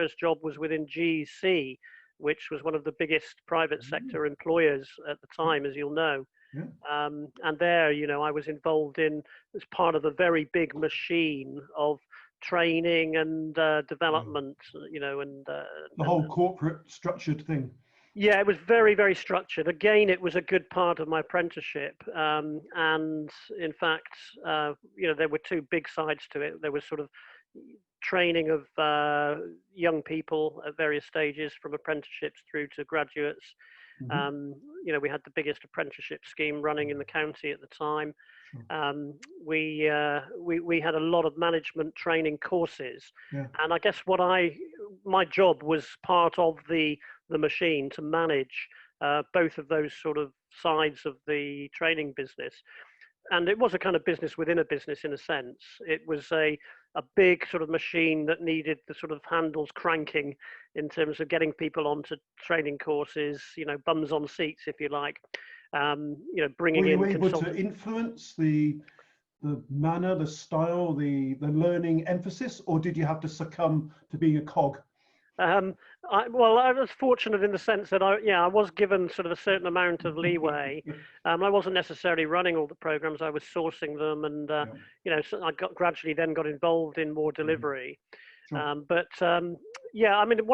first job was within GEC, which was one of the biggest private sector employers at the time, as you'll know. Yeah. And there, I was involved in, as part of a very big machine of training and development, and the whole corporate structured thing. Yeah, it was very, very structured. Again, it was a good part of my apprenticeship. And in fact, there were two big sides to it. There was sort of training of young people at various stages, from apprenticeships through to graduates. We had the biggest apprenticeship scheme running in the county at the time. We had a lot of management training courses, and I guess my job was part of the machine to manage both of those sort of sides of the training business. And it was a kind of business within a business, in a sense. It was a big sort of machine that needed the sort of handles cranking in terms of getting people onto training courses, bums on seats, if you like. Bringing in. Were you able to influence the manner, the style, the learning emphasis, or did you have to succumb to being a cog? I was fortunate in the sense that I was given sort of a certain amount of leeway. I wasn't necessarily running all the programs; I was sourcing them, and so I gradually then got involved in more delivery. What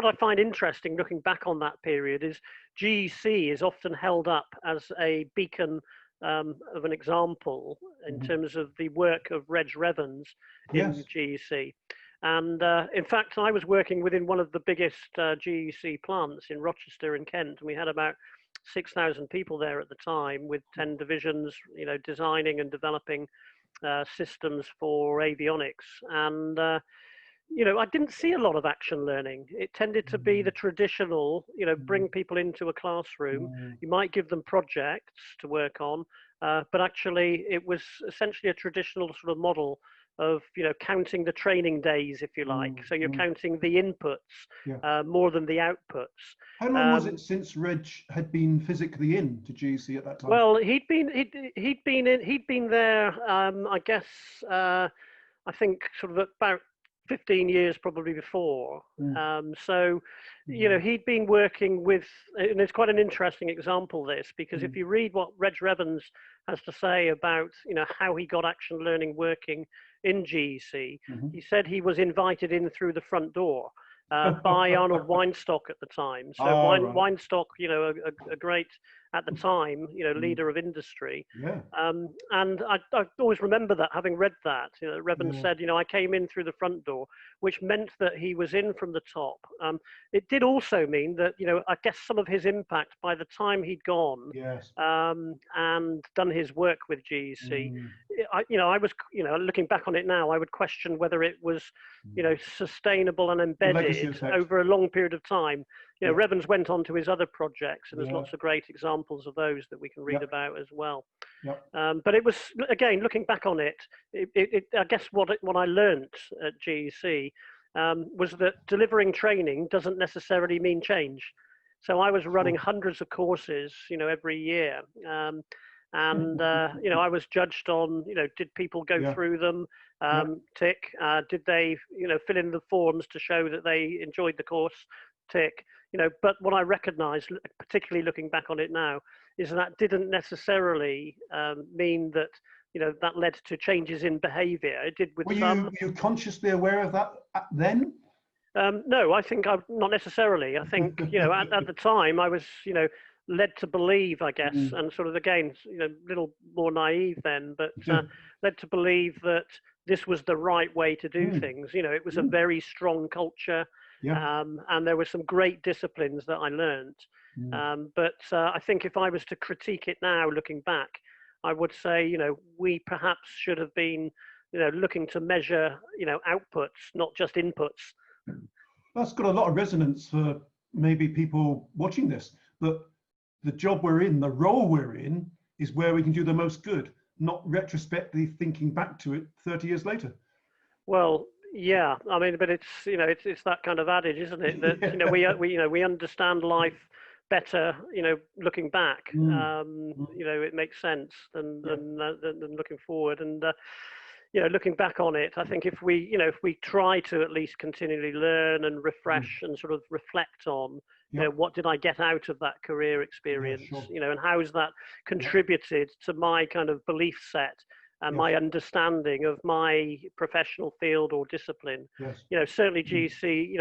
I find interesting looking back on that period is GEC is often held up as a beacon of an example in terms of the work of Reg Revens in GEC. And in fact, I was working within one of the biggest GEC plants in Rochester in Kent, and we had about 6,000 people there at the time, with 10 divisions, designing and developing systems for avionics. And I didn't see a lot of action learning. It tended to be the traditional, bring people into a classroom. You might give them projects to work on, but actually it was essentially a traditional sort of model of counting the training days, if you like. So you're counting the inputs more than the outputs. How long was it since Reg had been physically in to GEC at that time? Well, he'd been there. I guess I think sort of about 15 years probably before. He'd been working with, and it's quite an interesting example, this, because if you read what Reg Revens has to say about how he got action learning working in GEC, he said he was invited in through the front door by Arnold Weinstock at the time. So Weinstock, a great, at the time, leader of industry. And I always remember that, having read that. Revens said, I came in through the front door, which meant that he was in from the top. It did also mean that, I guess some of his impact by the time he'd gone and done his work with GEC, I was, looking back on it now, I would question whether it was, sustainable and embedded over a long period of time. Revens went on to his other projects, and there's lots of great examples of those that we can read about as well. But it was, again, looking back on it, I guess what I learned at GEC was that delivering training doesn't necessarily mean change. So I was running hundreds of courses, every year. I was judged on, did people go through them, tick, did they, fill in the forms to show that they enjoyed the course, tick, but what I recognize, particularly looking back on it now, is that didn't necessarily mean that, that led to changes in behavior. It did with some. Were you consciously aware of that then? No, I think not necessarily. I think, at the time I was, led to believe, I guess, and sort of, again, a little more naive then, but led to believe that this was the right way to do things. It was a very strong culture, and there were some great disciplines that I learned. But I think if I was to critique it now, looking back, I would say, we perhaps should have been, looking to measure, outputs, not just inputs. That's got a lot of resonance for maybe people watching this, that the job we're in, the role we're in, is where we can do the most good, not retrospectively thinking back to it 30 years later. Well, yeah, I mean, but it's, it's that kind of adage, isn't it? That, we understand life better, looking back. It makes sense than looking forward. And looking back on it, I think if we try to at least continually learn and refresh and sort of reflect on, what did I get out of that career experience, and how has that contributed to my kind of belief set and my understanding of my professional field or discipline. Certainly GEC,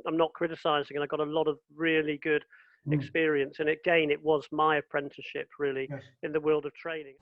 I'm not criticizing, and I got a lot of really good experience. And again, it was my apprenticeship really in the world of training.